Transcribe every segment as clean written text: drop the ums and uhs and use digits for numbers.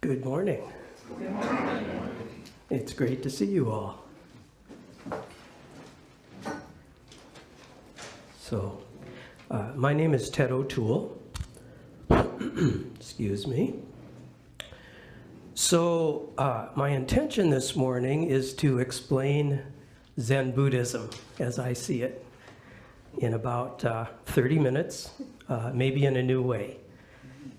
Good morning. Good morning. It's great to see you all. So, my name is Ted O'Toole. Excuse me. So, my intention this morning is to explain Zen Buddhism as I see it in about 30 minutes, maybe in a new way.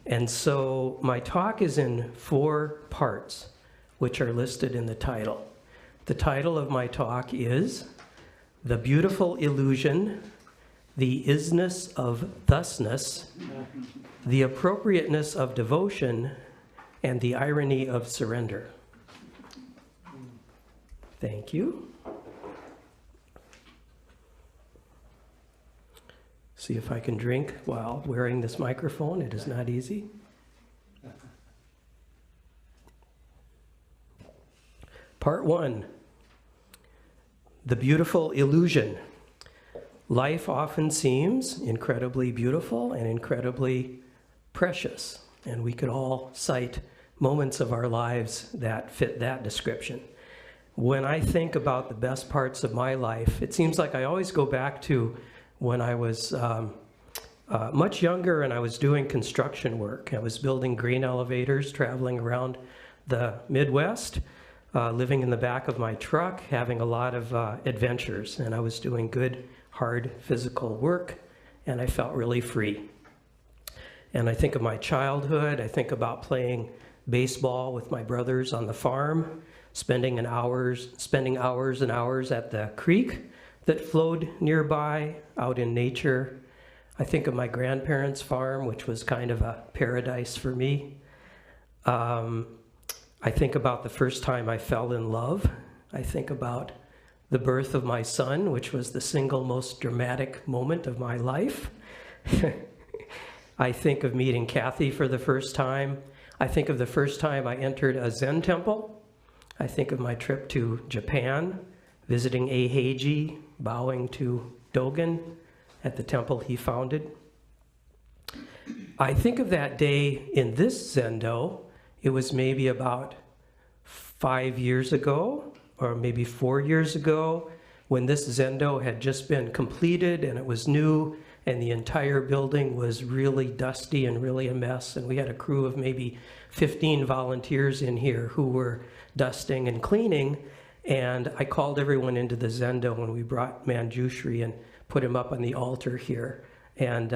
And so my talk is in 4 parts, which are listed in the title. The title of my talk is The Beautiful Illusion, the Isness of Thusness, the Appropriateness of Devotion, and the Irony of Surrender. Thank you. See if I can drink while wearing this microphone. It is not easy. Part 1, the beautiful illusion. Life often seems incredibly beautiful and incredibly precious, and we could all cite moments of our lives that fit that description. When I think about the best parts of my life, it seems like I always go back to when I was much younger and I was doing construction work. I was building grain elevators, traveling around the Midwest, living in the back of my truck, having a lot of adventures. And I was doing good, hard physical work, and I felt really free. And I think of my childhood. I think about playing baseball with my brothers on the farm, spending hours and hours at the creek that flowed nearby out in nature. I think of my grandparents' farm, which was kind of a paradise for me. I think about the first time I fell in love. I think about the birth of my son, which was the single most dramatic moment of my life. I think of meeting Kathy for the first time. I think of the first time I entered a Zen temple. I think of my trip to Japan, visiting Eiheiji, bowing to Dogen at the temple he founded. I think of that day in this Zendo. It was maybe about 5 years ago, or maybe 4 years ago, when this Zendo had just been completed and it was new, and the entire building was really dusty and really a mess, and we had a crew of maybe 15 volunteers in here who were dusting and cleaning. And I called everyone into the Zendo when we brought Manjushri and put him up on the altar here. And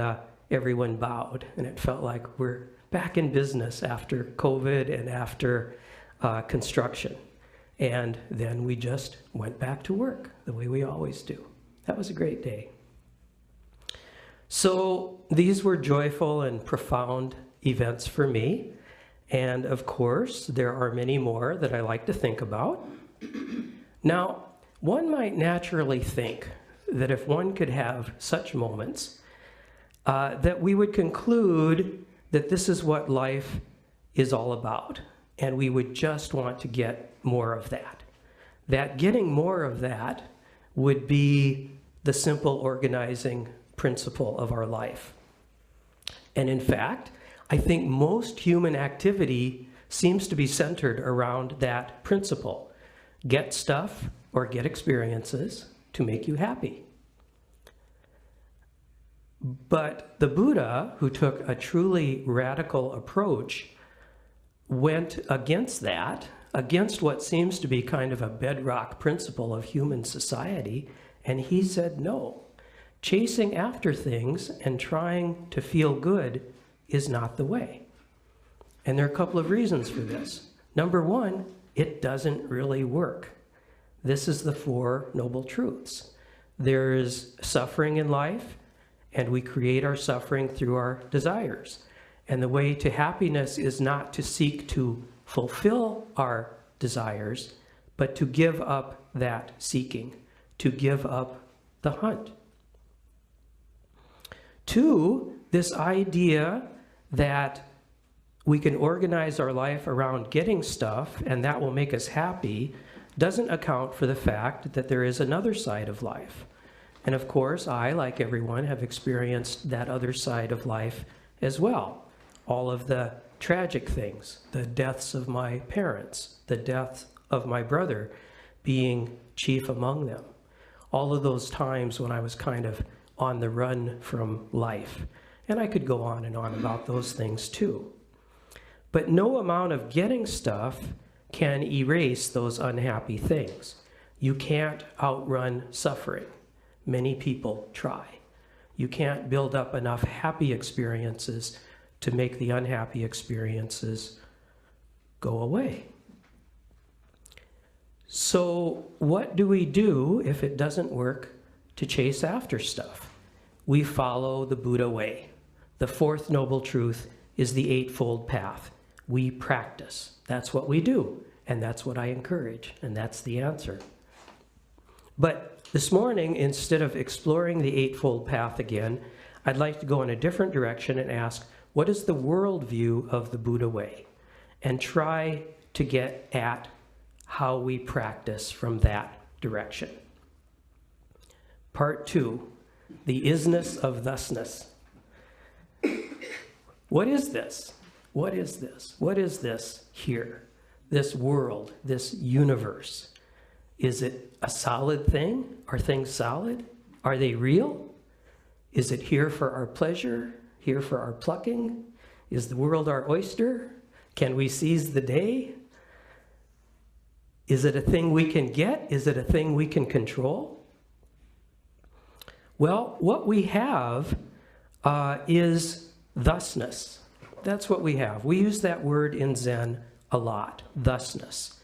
everyone bowed. And it felt like we're back in business after COVID and after construction. And then we just went back to work the way we always do. That was a great day. So these were joyful and profound events for me. And of course, there are many more that I like to think about. Now, one might naturally think that if one could have such moments, that we would conclude that this is what life is all about, and we would just want to get more of that. That getting more of that would be the simple organizing principle of our life. And in fact, I think most human activity seems to be centered around that principle. Get stuff or get experiences to make you happy. But the Buddha, who took a truly radical approach, went against that, against what seems to be kind of a bedrock principle of human society, and he said no. Chasing after things and trying to feel good is not the way. And there are a couple of reasons for this. Number one, it doesn't really work. This is the 4 noble truths. There is suffering in life, and we create our suffering through our desires. And the way to happiness is not to seek to fulfill our desires, but to give up that seeking, to give up the hunt. 2, this idea that we can organize our life around getting stuff and that will make us happy doesn't account for the fact that there is another side of life. And of course, I, like everyone, have experienced that other side of life as well. All of the tragic things, the deaths of my parents, the death of my brother being chief among them. All of those times when I was kind of on the run from life. And I could go on and on about those things too. But no amount of getting stuff can erase those unhappy things. You can't outrun suffering. Many people try. You can't build up enough happy experiences to make the unhappy experiences go away. So what do we do if it doesn't work to chase after stuff? We follow the Buddha way. The fourth noble truth is the Eightfold Path. We practice. That's what we do, and that's what I encourage, and that's the answer. But this morning, instead of exploring the Eightfold Path again, I'd like to go in a different direction and ask, what is the worldview of the Buddha way? And try to get at how we practice from that direction. Part 2, the isness of thusness. What is this? What is this? What is this here? This world, this universe? Is it a solid thing? Are things solid? Are they real? Is it here for our pleasure? Here for our plucking? Is the world our oyster? Can we seize the day? Is it a thing we can get? Is it a thing we can control? Well, what we have is thusness. That's what we have. We use that word in Zen a lot, thusness.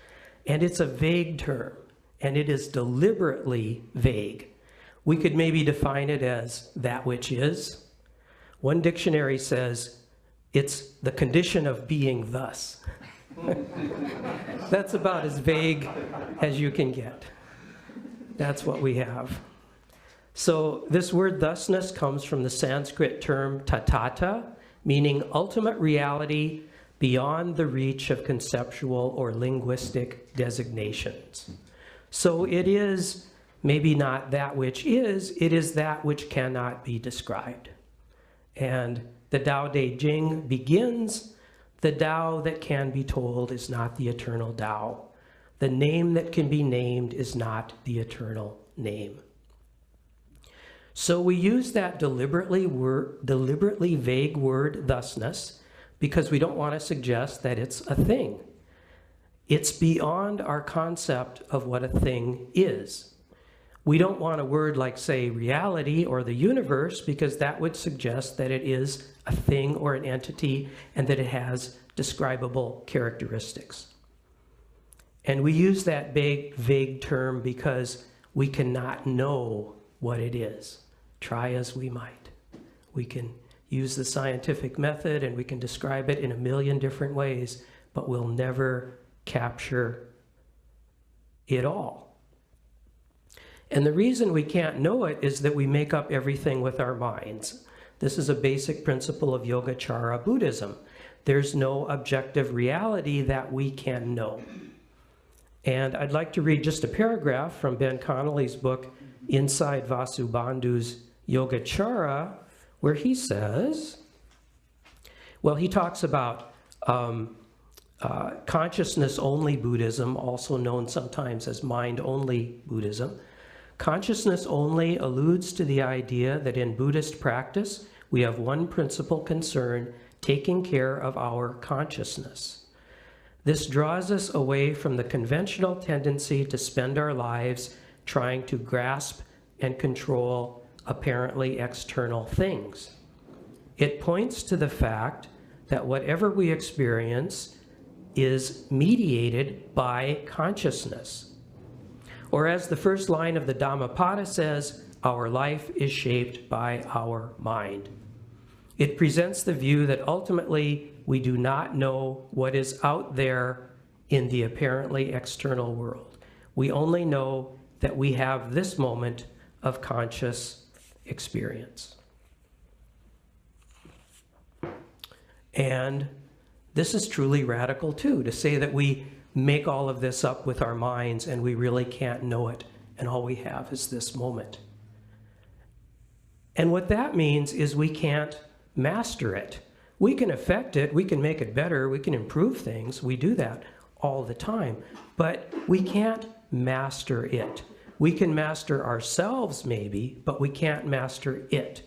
And it's a vague term, and it is deliberately vague. We could maybe define it as that which is. One dictionary says it's the condition of being thus. That's about as vague as you can get. That's what we have. So this word thusness comes from the Sanskrit term tatata, meaning ultimate reality beyond the reach of conceptual or linguistic designations. So it is maybe not that which is, it is that which cannot be described. And the Tao Te Ching begins, the Tao that can be told is not the eternal Tao. The name that can be named is not the eternal name. So we use that deliberately vague word, thusness, because we don't want to suggest that it's a thing. It's beyond our concept of what a thing is. We don't want a word like, say, reality or the universe, because that would suggest that it is a thing or an entity and that it has describable characteristics. And we use that vague term because we cannot know what it is, try as we might. We can use the scientific method and we can describe it in a million different ways, but we'll never capture it all. And the reason we can't know it is that we make up everything with our minds. This is a basic principle of Yogacara Buddhism. There's no objective reality that we can know. And I'd like to read just a paragraph from Ben Connolly's book, Inside Vasubandhu's Yogacara, where he says, well, he talks about consciousness-only Buddhism, also known sometimes as mind-only Buddhism. Consciousness only alludes to the idea that in Buddhist practice, we have one principal concern, taking care of our consciousness. This draws us away from the conventional tendency to spend our lives trying to grasp and control apparently external things. It points to the fact that whatever we experience is mediated by consciousness. Or as the first line of the Dhammapada says, our life is shaped by our mind. It presents the view that ultimately we do not know what is out there in the apparently external world. We only know that we have this moment of conscious experience. And this is truly radical too, to say that we make all of this up with our minds and we really can't know it, and all we have is this moment. And what that means is we can't master it. We can affect it, we can make it better, we can improve things. We do that all the time, but we can't master it. We can master ourselves maybe, but we can't master it,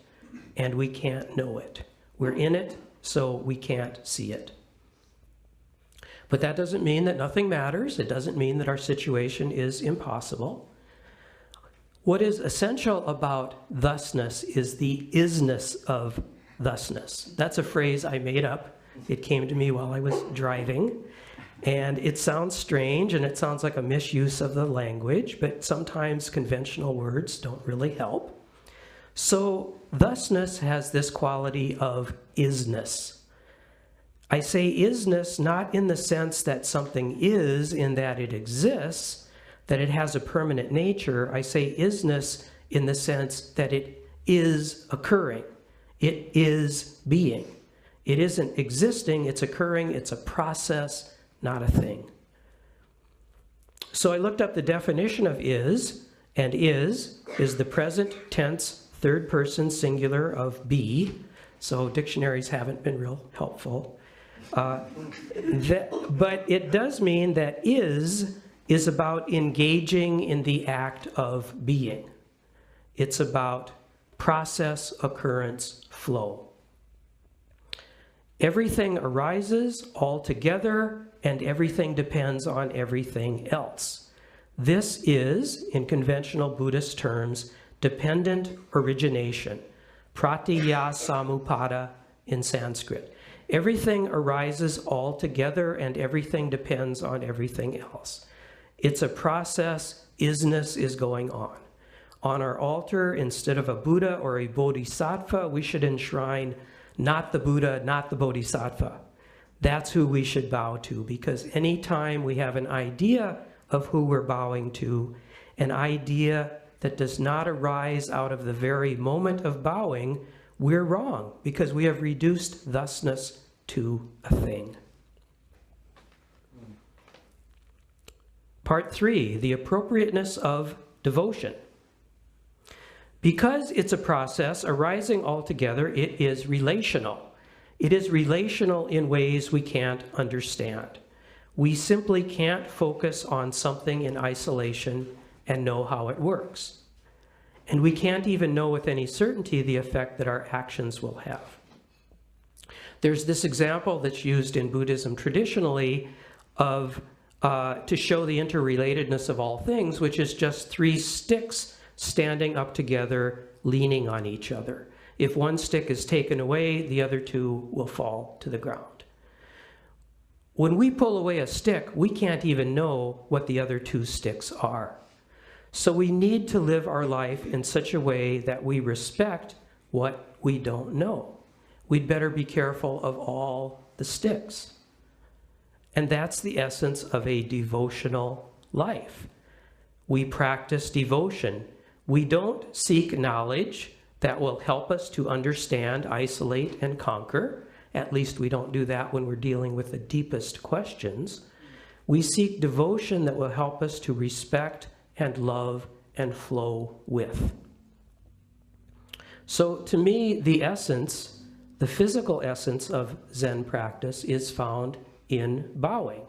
and we can't know it. We're in it, so we can't see it. But that doesn't mean that nothing matters. It doesn't mean that our situation is impossible. What is essential about thusness is the isness of thusness. That's a phrase I made up. It came to me while I was driving. And it sounds strange, and it sounds like a misuse of the language, but sometimes conventional words don't really help. So thusness has this quality of isness. I say isness not in the sense that something is, in that it exists, that it has a permanent nature. I say isness in the sense that it is occurring. It is being. It isn't existing, it's occurring, it's a process, not a thing. So I looked up the definition of is, and is the present tense third person singular of be. So dictionaries haven't been real helpful. But it does mean that is about engaging in the act of being. It's about process, occurrence, flow. Everything arises altogether, and everything depends on everything else. This is, in conventional Buddhist terms, dependent origination, pratitya samuppada in Sanskrit. Everything arises altogether, and everything depends on everything else. It's a process. Isness is going on. On our altar, instead of a Buddha or a Bodhisattva, we should enshrine not the Buddha, not the Bodhisattva. That's who we should bow to, because anytime we have an idea of who we're bowing to, an idea that does not arise out of the very moment of bowing, we're wrong, because we have reduced thusness to a thing. Part 3, the appropriateness of devotion. Because it's a process arising altogether, it is relational. It is relational in ways we can't understand. We simply can't focus on something in isolation and know how it works. And we can't even know with any certainty the effect that our actions will have. There's this example that's used in Buddhism traditionally of to show the interrelatedness of all things, which is just 3 sticks standing up together, leaning on each other. If one stick is taken away, the other 2 will fall to the ground. When we pull away a stick, we can't even know what the other 2 sticks are. So we need to live our life in such a way that we respect what we don't know. We'd better be careful of all the sticks. And that's the essence of a devotional life. We practice devotion. We don't seek knowledge that will help us to understand, isolate, and conquer. At least we don't do that when we're dealing with the deepest questions. We seek devotion that will help us to respect and love and flow with. So to me, the essence, the physical essence of Zen practice is found in bowing,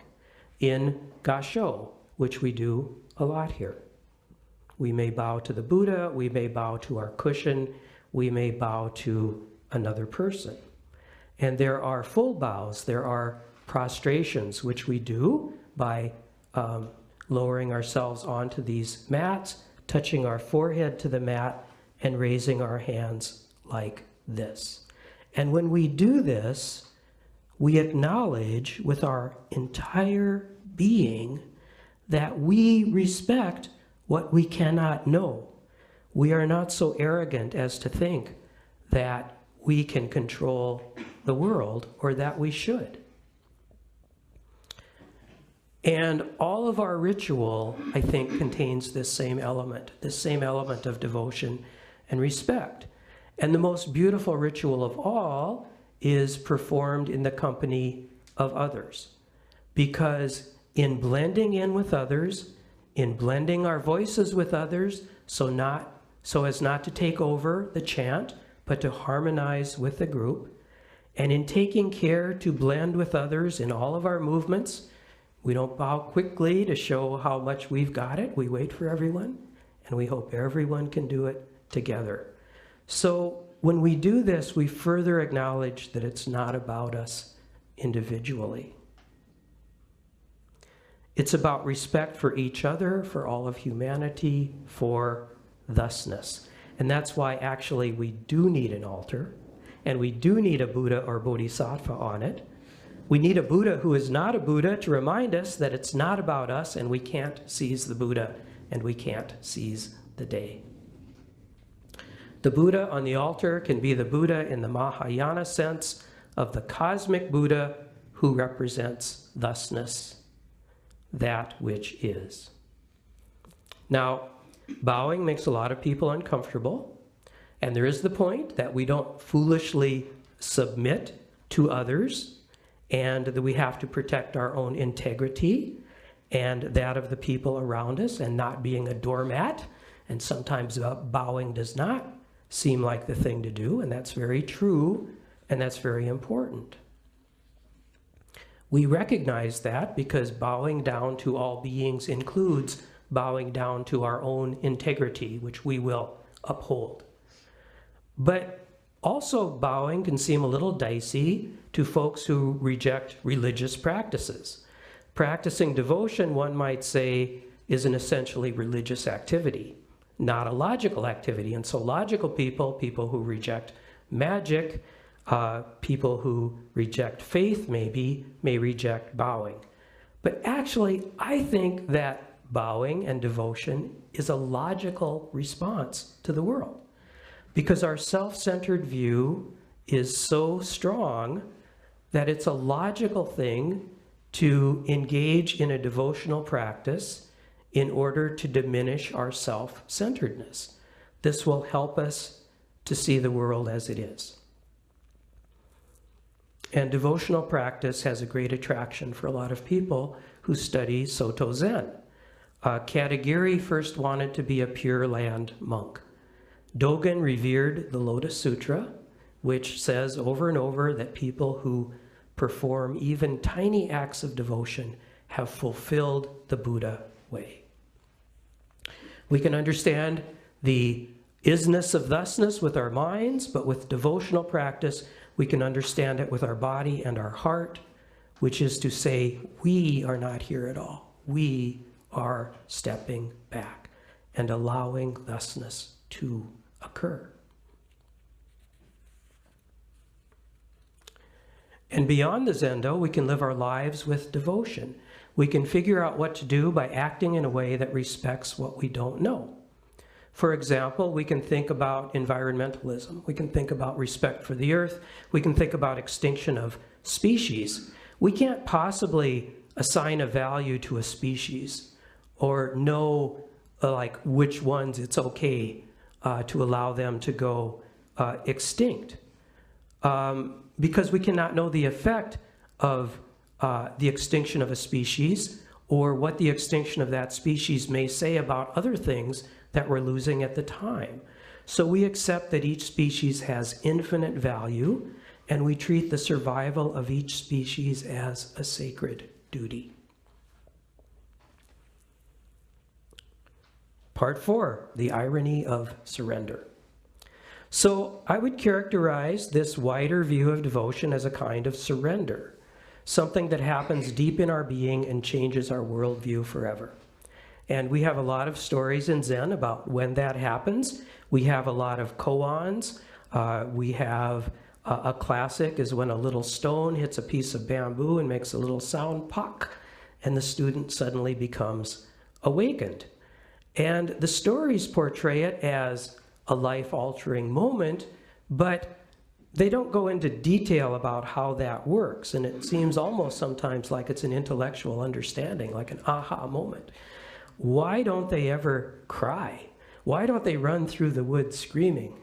in gassho, which we do a lot here. We may bow to the Buddha, we may bow to our cushion, we may bow to another person. And there are full bows, there are prostrations, which we do by lowering ourselves onto these mats, touching our forehead to the mat, and raising our hands like this. And when we do this, we acknowledge with our entire being that we respect what we cannot know. We are not so arrogant as to think that we can control the world or that we should. And all of our ritual, I think, contains this same element of devotion and respect. And the most beautiful ritual of all is performed in the company of others. Because in blending in with others, in blending our voices with others, so as not to take over the chant, but to harmonize with the group, And in taking care to blend with others in all of our movements, we don't bow quickly to show how much we've got it. We wait for everyone, and we hope everyone can do it together. So when we do this, we further acknowledge that it's not about us individually. It's about respect for each other, for all of humanity, for thusness. And that's why actually we do need an altar, and we do need a Buddha or Bodhisattva on it. We need a Buddha who is not a Buddha to remind us that it's not about us, and we can't seize the Buddha, and we can't seize the day. The Buddha on the altar can be the Buddha in the Mahayana sense of the cosmic Buddha who represents thusness, that which is. Now, bowing makes a lot of people uncomfortable, and there is the point that we don't foolishly submit to others, and that we have to protect our own integrity and that of the people around us, and not being a doormat. And sometimes bowing does not seem like the thing to do, and that's very true, and that's very important. We recognize that because bowing down to all beings includes bowing down to our own integrity, which we will uphold. But also, bowing can seem a little dicey to folks who reject religious practices. Practicing devotion, one might say, is an essentially religious activity, not a logical activity. And so logical people, people who reject magic, people who reject faith maybe, may reject bowing. But actually, I think that bowing and devotion is a logical response to the world, because our self-centered view is so strong that it's a logical thing to engage in a devotional practice in order to diminish our self-centeredness. This will help us to see the world as it is. And devotional practice has a great attraction for a lot of people who study Soto Zen. Katagiri first wanted to be a Pure Land monk. Dogen revered the Lotus Sutra, which says over and over that people who perform even tiny acts of devotion have fulfilled the Buddha way. We can understand the isness of thusness with our minds, but with devotional practice, we can understand it with our body and our heart, which is to say, we are not here at all. We are stepping back and allowing thusness to occur. And beyond the Zendo, we can live our lives with devotion. We can figure out what to do by acting in a way that respects what we don't know. For example, we can think about environmentalism. We can think about respect for the earth. We can think about extinction of species. We can't possibly assign a value to a species or know like which ones it's okay to allow them to go extinct, because we cannot know the effect of the extinction of a species or what the extinction of that species may say about other things that we're losing at the time. So we accept that each species has infinite value, and we treat the survival of each species as a sacred duty. Part 4, the irony of surrender. So I would characterize this wider view of devotion as a kind of surrender, something that happens deep in our being and changes our worldview forever. And we have a lot of stories in Zen about when that happens. We have a lot of koans. We have a classic is when a little stone hits a piece of bamboo and makes a little sound, pak, and the student suddenly becomes awakened. And the stories portray it as a life-altering moment, but they don't go into detail about how that works. And it seems almost sometimes like it's an intellectual understanding, like an aha moment. Why don't they ever cry? Why don't they run through the woods screaming?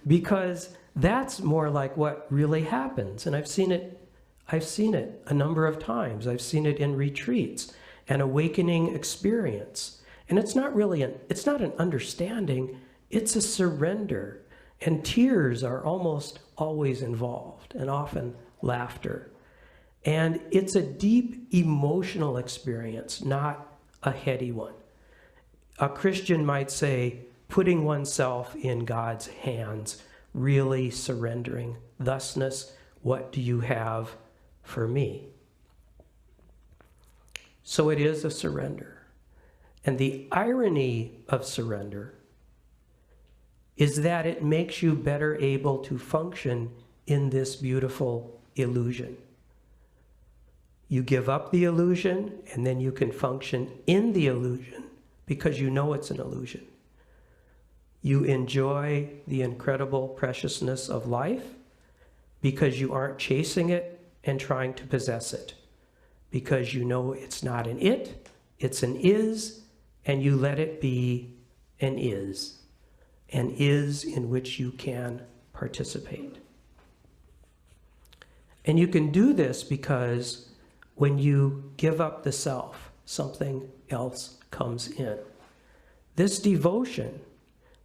Because that's more like what really happens. And I've seen it a number of times. I've seen it in retreats, an awakening experience. And it's not really it's not an understanding, it's a surrender. And tears are almost always involved, and often laughter. And it's a deep emotional experience, not a heady one. A Christian might say, putting oneself in God's hands, really surrendering. Thusness, what do you have for me? So it is a surrender. And the irony of surrender is that it makes you better able to function in this beautiful illusion. You give up the illusion, and then you can function in the illusion because you know it's an illusion. You enjoy the incredible preciousness of life because you aren't chasing it and trying to possess it, because you know it's not an it, it's an is, and you let it be an is in which you can participate. And you can do this because when you give up the self, something else comes in. This devotion,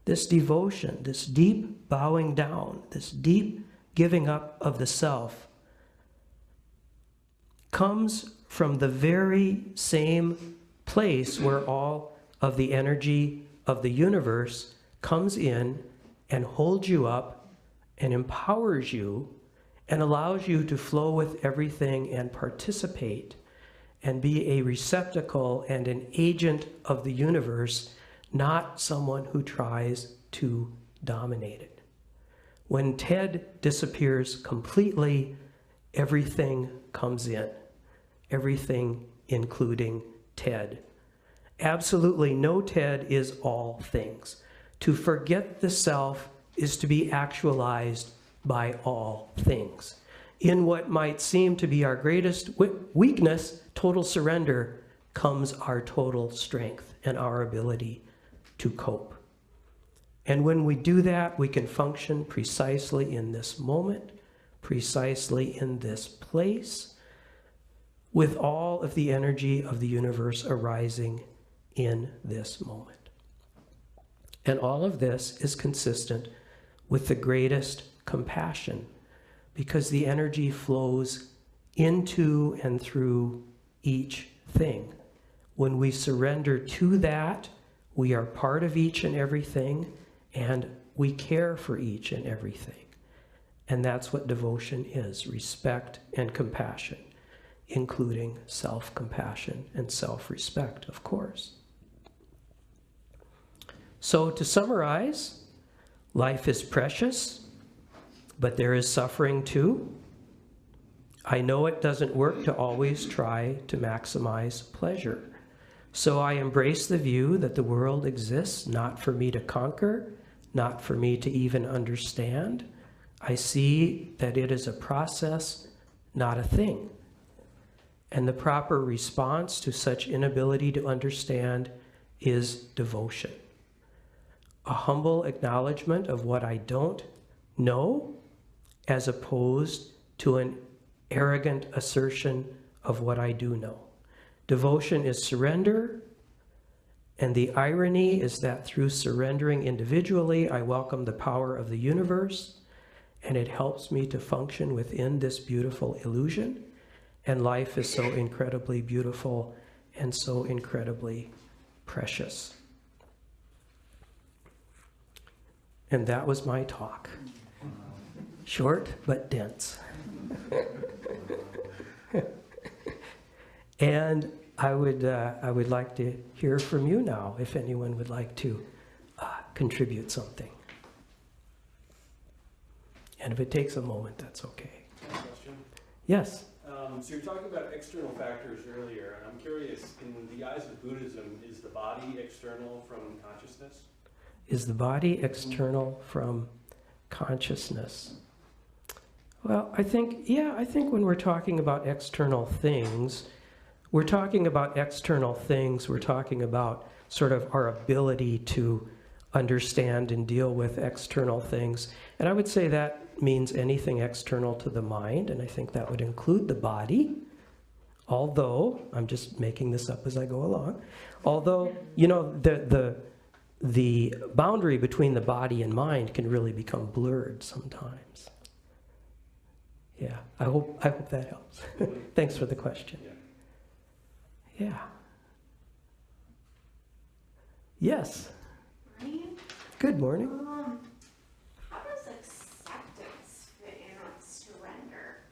this deep bowing down, this deep giving up of the self comes from the very same place where all of the energy of the universe comes in and holds you up and empowers you and allows you to flow with everything and participate and be a receptacle and an agent of the universe, not someone who tries to dominate it. When Ted disappears completely, everything comes in. Everything including Ted. Absolutely no Ted is all things. To forget the self is to be actualized by all things. In what might seem to be our greatest weakness, total surrender, comes our total strength and our ability to cope. And when we do that, we can function precisely in this moment, precisely in this place, with all of the energy of the universe arising in this moment. And all of this is consistent with the greatest compassion, because the energy flows into and through each thing. When we surrender to that, we are part of each and everything, and we care for each and everything. And that's what devotion is, respect and compassion, including self-compassion and self-respect, of course. So to summarize, life is precious, but there is suffering too. I know it doesn't work to always try to maximize pleasure. So I embrace the view that the world exists not for me to conquer, not for me to even understand. I see that it is a process, not a thing. And the proper response to such inability to understand is devotion. A humble acknowledgement of what I don't know, as opposed to an arrogant assertion of what I do know. Devotion is surrender, and the irony is that through surrendering individually, I welcome the power of the universe, and it helps me to function within this beautiful illusion. And life is so incredibly beautiful and so incredibly precious. And that was my talk. Short but dense. And I would like to hear from you now, if anyone would like to contribute something. And if it takes a moment, that's okay. Question? Yes. So you're talking about external factors earlier, and I'm curious, in the eyes of Buddhism, is the body external from consciousness? Is the body external from consciousness? Well, I think when we're talking about external things, we're talking about sort of our ability to understand and deal with external things. And I would say that means anything external to the mind, and I think that would include the body. Although, I'm just making this up as I go along, although, you know, the boundary between the body and mind can really become blurred sometimes. Yeah, I hope that helps. Thanks for the question. Yeah. Yes. Ryan, Good morning. how does acceptance fit in with surrender?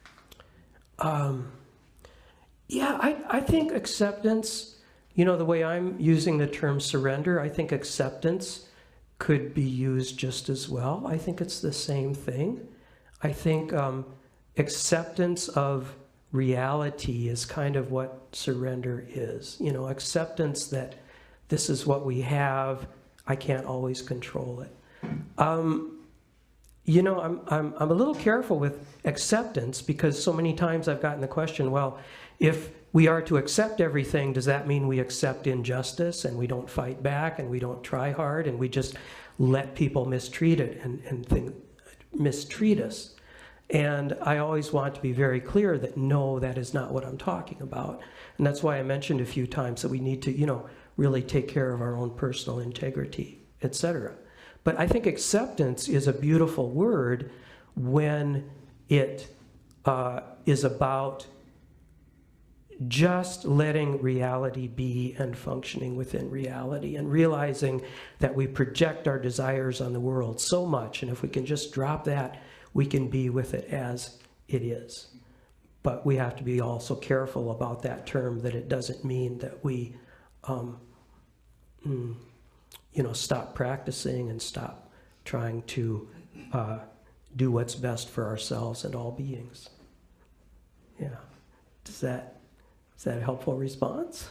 Yeah, I think acceptance, the way I'm using the term surrender, I think acceptance could be used just as well. I think it's the same thing. I think acceptance of reality is kind of what surrender is. Acceptance that this is what we have, I can't always control it. I'm a little careful with acceptance because so many times I've gotten the question, well, if we are to accept everything, does that mean we accept injustice and we don't fight back and we don't try hard and we just let people mistreat it and mistreat us? And I always want to be very clear that no, that is not what I'm talking about. And that's why I mentioned a few times that we need to, really take care of our own personal integrity, etc. But I think acceptance is a beautiful word when it is about just letting reality be and functioning within reality and realizing that we project our desires on the world so much, and if we can just drop that, we can be with it as it is. But we have to be also careful about that term, that it doesn't mean that we stop practicing and stop trying to do what's best for ourselves and all beings. Yeah. Is that a helpful response?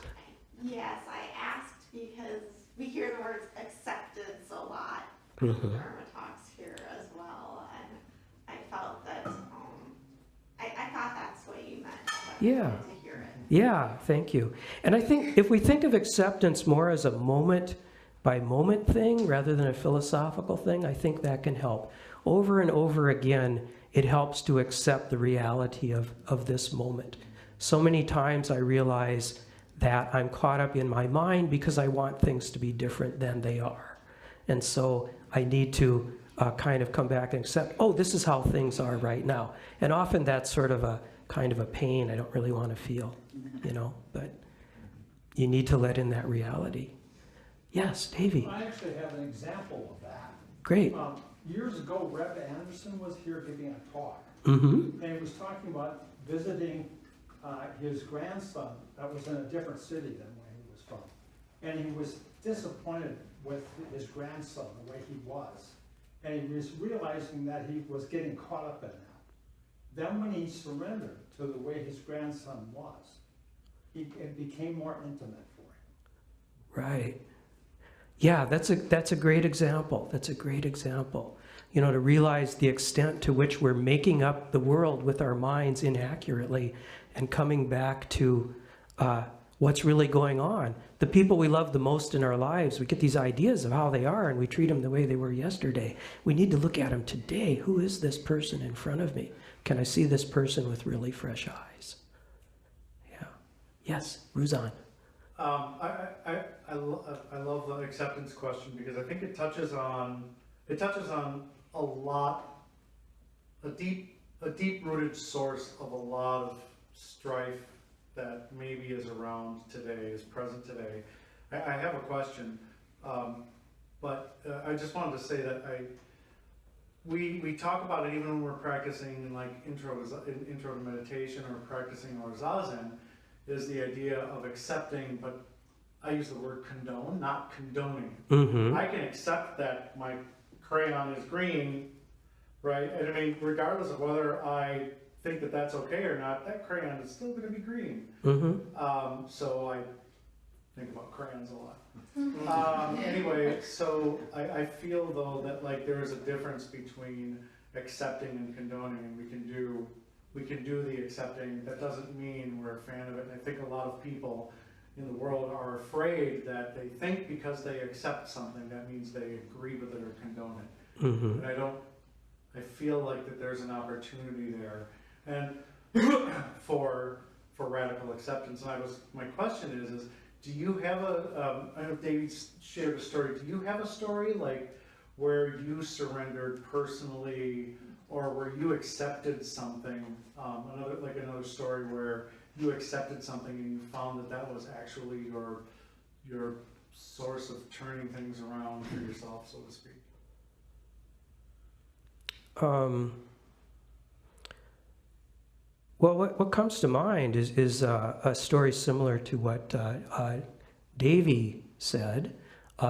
Yes, I asked because we hear the words acceptance a lot Mm-hmm. in Dharma talks here as well, and I felt that I thought that's what you meant. But Yeah. I wanted to hear it. Yeah, thank you. And I think if we think of acceptance more as a moment by moment thing rather than a philosophical thing, I think that can help. Over and over again, it helps to accept the reality of this moment. So many times I realize that I'm caught up in my mind because I want things to be different than they are. And so I need to kind of come back and accept, oh, this is how things are right now. And often that's sort of a kind of a pain I don't really want to feel, but you need to let in that reality. Yes, Davey. I actually have an example of that. Great. Years ago, Reb Anderson was here giving a talk, Mm-hmm. and he was talking about visiting his grandson that was in a different city than where he was from. And he was disappointed with his grandson, the way he was. And he was realizing that he was getting caught up in that. Then when he surrendered to the way his grandson was, it became more intimate for him. Right. Yeah, that's a great example. That's a great example. To realize the extent to which we're making up the world with our minds inaccurately and coming back to what's really going on. The people we love the most in our lives, we get these ideas of how they are and we treat them the way they were yesterday. We need to look at them today. Who is this person in front of me? Can I see this person with really fresh eyes? Yeah. Yes, Ruzan. I love the acceptance question because I think it touches on a deep-rooted source of a lot of strife that maybe is around today, is present today. I have a question, but I just wanted to say that we talk about it even when we're practicing in like intro to meditation or practicing our zazen, is the idea of accepting, but I use the word condone, not condoning. Mm-hmm. I can accept that my crayon is green, right? And I mean, regardless of whether I think that that's okay or not, that crayon is still going to be green. Mm-hmm. So I think about crayons a lot. Anyway, so I feel though that like there is a difference between accepting and condoning, and we can do the accepting. That doesn't mean we're a fan of it. And I think a lot of people in the world are afraid that they think because they accept something, that means they agree with it or condone it. Mm-hmm. And I feel like that there's an opportunity there, and for radical acceptance. And my question is do you have I know Davey shared a story, do you have a story like where you surrendered personally, or where you accepted something, another story where you accepted something and you found that that was actually your source of turning things around for yourself, so to speak? Well, what comes to mind is a story similar to what Davey said,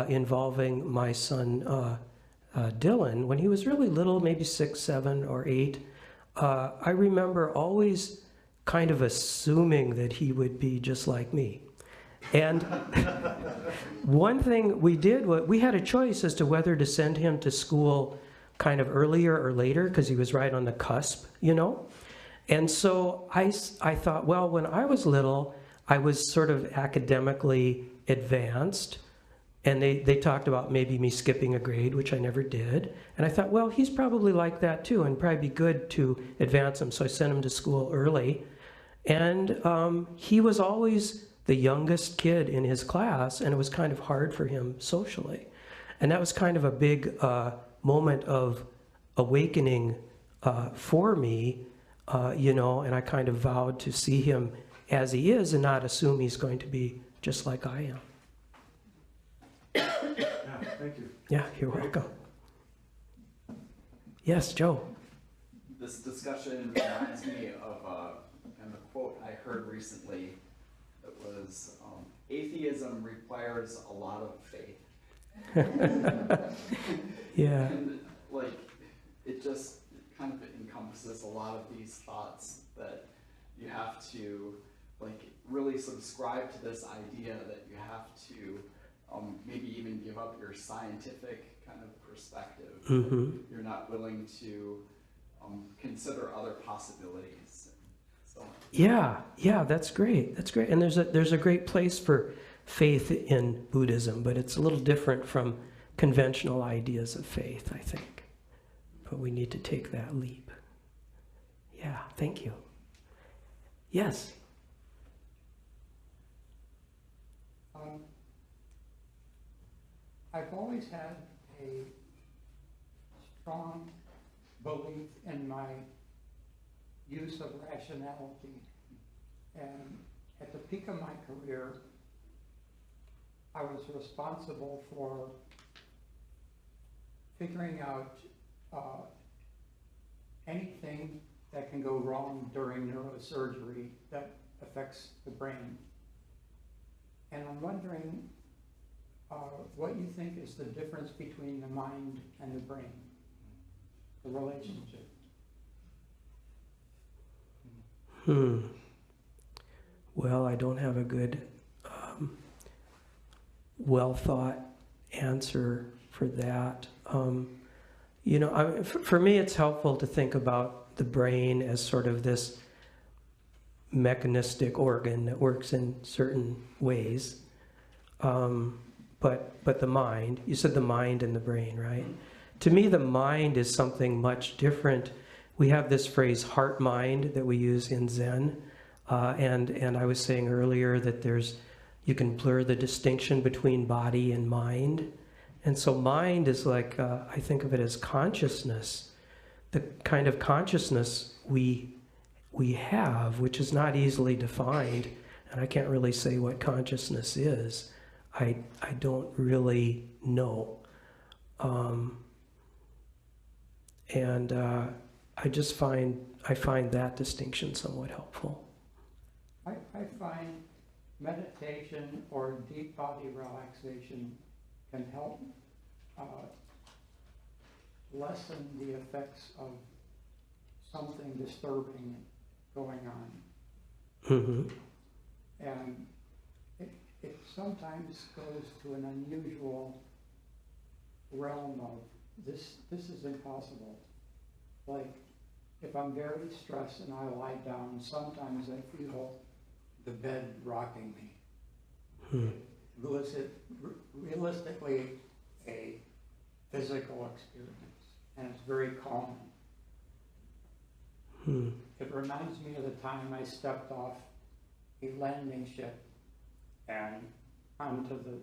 involving my son Dylan. When he was really little, maybe 6, 7, or 8, I remember always kind of assuming that he would be just like me. And one thing we did, we had a choice as to whether to send him to school kind of earlier or later, because he was right on the cusp, you know? And so I thought, well, when I was little, I was sort of academically advanced, and they talked about maybe me skipping a grade, which I never did. And I thought, well, he's probably like that too, and probably be good to advance him. So I sent him to school early. And he was always the youngest kid in his class, and it was kind of hard for him socially. And that was kind of a big moment of awakening for me, you know, and I kind of vowed to see him as he is and not assume he's going to be just like I am. Yeah, thank you. Yeah, you're welcome. Yes, Joe. This discussion reminds me of kind of a quote I heard recently that was, atheism requires a lot of faith. Yeah. And like, it just kind of encompasses a lot of these thoughts that you have to like really subscribe to this idea that you have to maybe even give up your scientific kind of perspective. Mm-hmm. You're not willing to consider other possibilities. So. Yeah, that's great. That's great. And there's a great place for faith in Buddhism, but it's a little different from conventional ideas of faith, I think. But we need to take that leap. Yeah, thank you. Yes. I've always had a strong belief in my use of rationality. And at the peak of my career, I was responsible for figuring out anything that can go wrong during neurosurgery that affects the brain. And I'm wondering what you think is the difference between the mind and the brain, the relationship. Well, I don't have a good, well-thought answer for that. You know, for me, it's helpful to think about the brain as sort of this mechanistic organ that works in certain ways. But the mind, you said the mind and the brain, right? To me, the mind is something much different. We have this phrase heart-mind that we use in Zen. And I was saying earlier that you can blur the distinction between body and mind. And so mind is like, I think of it as consciousness, the kind of consciousness we have, which is not easily defined. And I can't really say what consciousness is. I don't really know. And I find that distinction somewhat helpful. I find meditation or deep body relaxation can help lessen the effects of something disturbing going on. Mm-hmm. And it sometimes goes to an unusual realm of this is impossible. Like if I'm very stressed and I lie down, sometimes I feel the bed rocking me. Realistically, a physical experience, and it's very calming. It reminds me of the time I stepped off a landing ship and onto the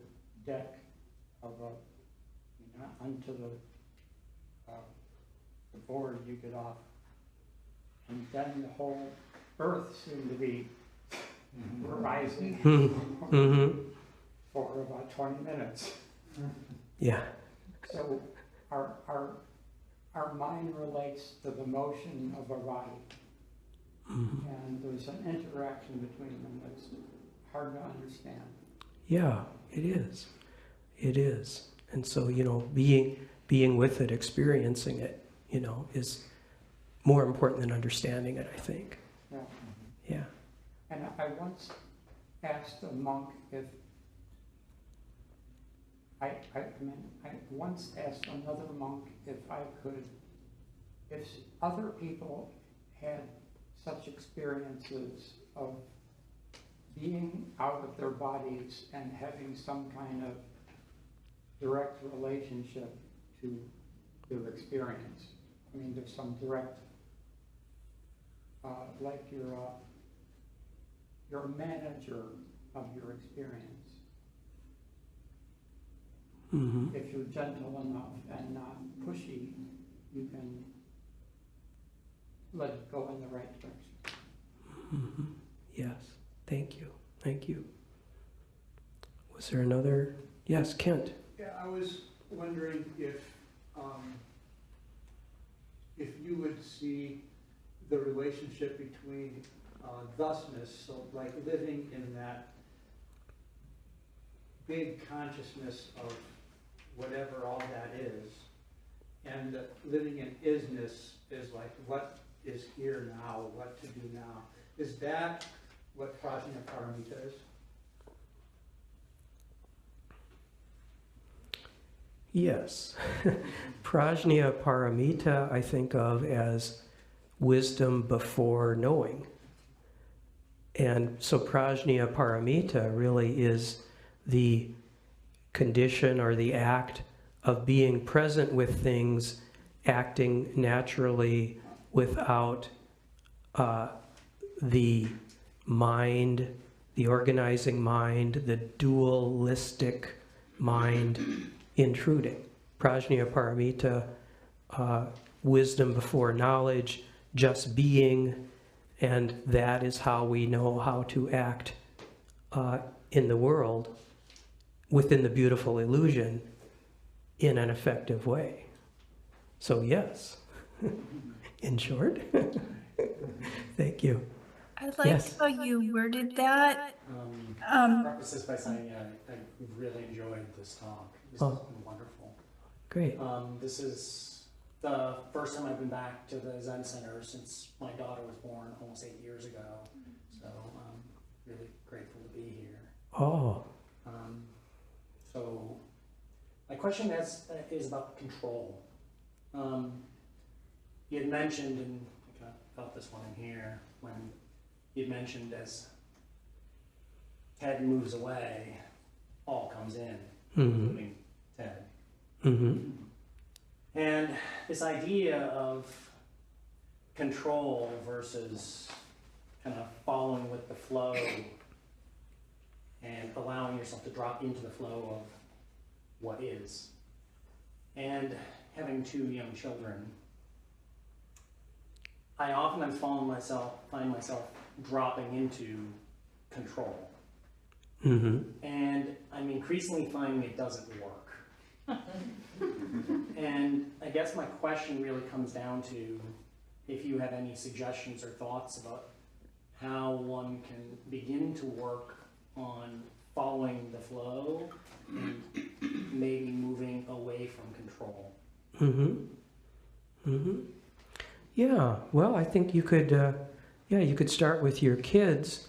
deck of onto the board you get off. And then the whole earth seemed to be rising Mm-hmm. for about 20 minutes. Yeah. So our mind relates to the motion of a body. Mm-hmm. And there's an interaction between them that's hard to understand. Yeah, it is. It is. And so, being with it, experiencing it, is more important than understanding it, I think. Yeah. Yeah. And I once asked a monk if I once asked another monk if other people had such experiences of being out of their bodies and having some kind of direct relationship to their experience. I mean, there's some direct, like you're a manager of your experience. Mm-hmm. If you're gentle enough and not pushy, you can let it go in the right direction. Mm-hmm. Yes. Thank you. Thank you. Was there another? Yes, Kent. Yeah, I was wondering if you would see the relationship between thusness, so like living in that big consciousness of whatever all that is, and living in isness is like what is here now, what to do now. Is that what Prajnaparamita is? Yes. Prajnaparamita I think of as wisdom before knowing. And so Prajnaparamita really is the condition or the act of being present with things, acting naturally without the mind, the organizing mind, the dualistic mind intruding. Prajnaparamita, wisdom before knowledge, just being, and that is how we know how to act in the world within the beautiful illusion in an effective way. So yes, in short. Thank you. I liked Yes. how you worded that. Preface this by saying I really enjoyed this talk. This Oh. has been wonderful. Great. This is the first time I've been back to the Zen Center since my daughter was born almost 8 years ago. So I'm really grateful to be here. Oh, So my question is about control. You had mentioned, and I kind of felt this one in here, when you had mentioned as Ted moves away, all comes in, including Ted. mm-hmm. And this idea of control versus kind of following with the flow and allowing yourself to drop into the flow of what is. And having 2 young children, I oftentimes find myself dropping into control. Mm-hmm. And I'm increasingly finding it doesn't work. And I guess my question really comes down to if you have any suggestions or thoughts about how one can begin to work on following the flow and maybe moving away from control. Mm-hmm. Mm-hmm. Yeah, well, I think you could, you could start with your kids.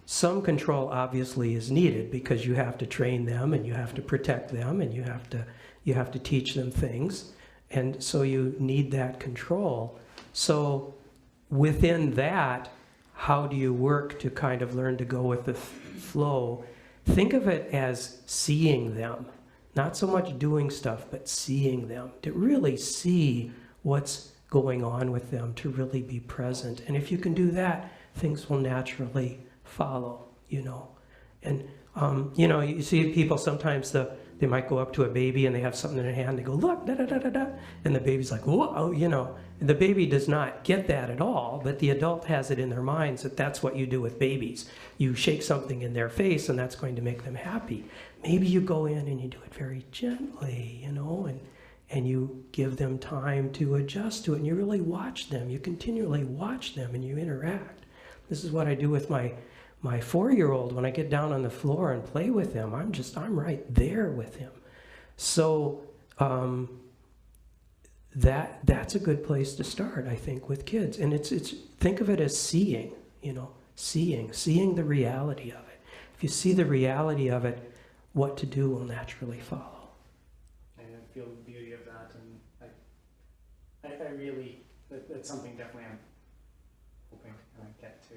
Some control obviously is needed because you have to train them and you have to protect them and you have to teach them things. And so you need that control. So within that, how do you work to kind of learn to go with the flow? Think of it as seeing them, not so much doing stuff, but seeing them, to really see what's going on with them, to really be present. And if you can do that, things will naturally follow, And, you know, you see people sometimes, they might go up to a baby and they have something in their hand, they go, look, da da da da da, and the baby's like, whoa, you know. The baby does not get that at all, but the adult has it in their minds that that's what you do with babies. You shake something in their face and that's going to make them happy. Maybe you go in and you do it very gently, you know, and you give them time to adjust to it, and you really watch them. You continually watch them and you interact. This is what I do with my 4-year-old. When I get down on the floor and play with him, I'm right there with him. So that's a good place to start, I think, with kids. And it's think of it as seeing, you know, seeing the reality of it. If you see the reality of it, what to do will naturally follow. I feel the beauty of that, and I really, that's something definitely I'm hoping I get to.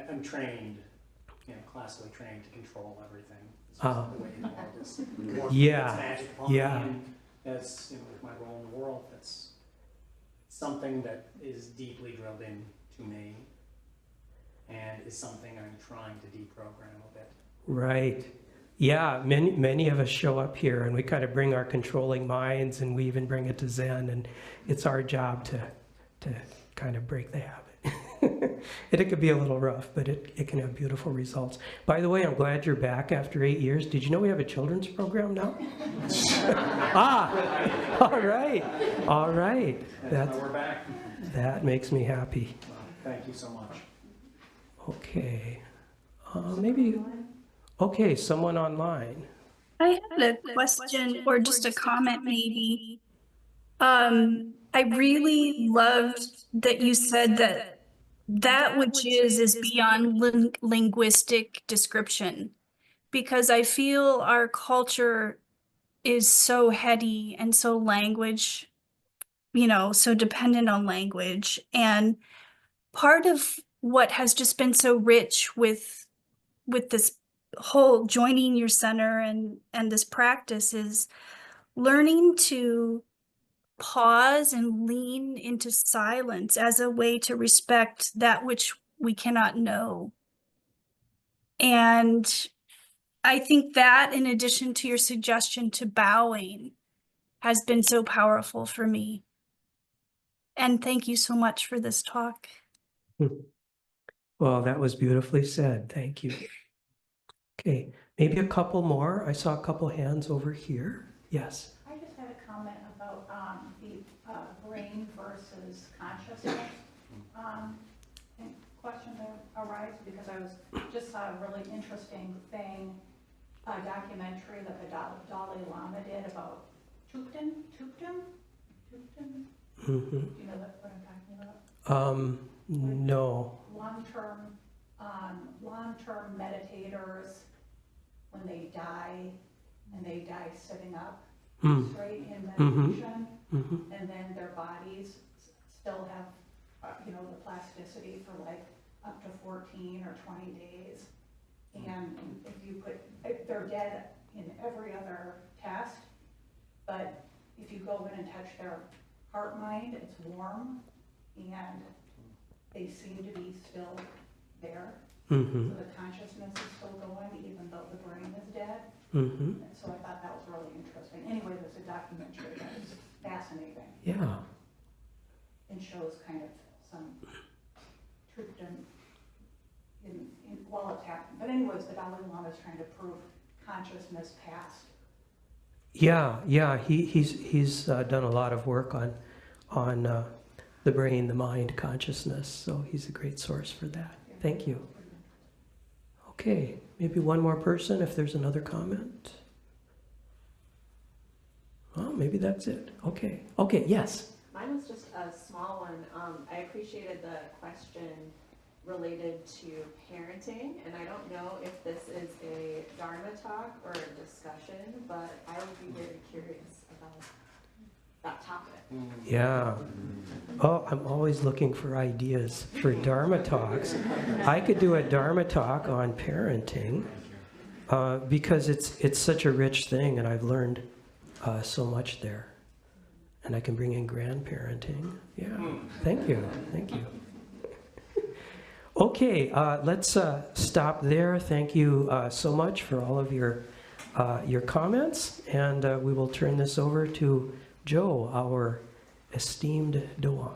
I'm trained, you know, classically trained to control everything. It's just the way the world is. Yeah, it's magic upon yeah. me, and as you know, with my role in the world, that's something that is deeply drilled into me, and is something I'm trying to deprogram a bit. Right. Yeah, many of us show up here and we kind of bring our controlling minds, and we even bring it to Zen, and it's our job to kind of break the habit. And it could be a little rough, but it can have beautiful results. By the way, I'm glad you're back after 8 years. Did you know we have a children's program now? All right. That's why we're back. That makes me happy. Thank you so much. Okay. Maybe, okay, someone online. I had a question or just a comment maybe. I really loved that you said that which is beyond linguistic description, because I feel our culture is so heady and so language, you know, so dependent on language. And part of what has just been so rich with this whole joining your center and this practice is learning to pause and lean into silence as a way to respect that which we cannot know. And I think that, in addition to your suggestion to bowing, has been so powerful for me. And thank you so much for this talk. Well, that was beautifully said. Thank you. Okay, maybe a couple more. I saw a couple hands over here. Yes. I just had a comment about the brain versus consciousness. And question that arises because I just saw a really interesting thing, a documentary that the Dalai Lama did about Tupten. Mm-hmm. Do you know what I'm talking about? No. Long-term meditators, when they die, and they die sitting up straight in meditation, and then their bodies still have, you know, the plasticity for like up to 14 or 20 days. And if they're dead in every other test, but if you go in and touch their heart mind, it's warm, and they seem to be still there. So the consciousness is still going, even though the brain is dead. And so I thought that was really interesting. Anyway, there's a documentary that is fascinating. Yeah. And shows kind of some truth in while it's happening. But anyways, the Dalai Lama is trying to prove consciousness past. Yeah. He's done a lot of work on the brain, the mind, consciousness. So he's a great source for that. Thank you. Okay, maybe one more person if there's another comment. Well, maybe that's it. Okay, yes. Mine was just a small one. I appreciated the question related to parenting, and I don't know if this is a Dharma talk or a discussion, but I would be very curious about that topic. Yeah. Oh, I'm always looking for ideas for Dharma talks. I could do a Dharma talk on parenting because it's such a rich thing, and I've learned so much there. And I can bring in grandparenting. Yeah. Thank you. Okay, let's stop there. Thank you so much for all of your comments, and we will turn this over to Joe, our esteemed Dewan.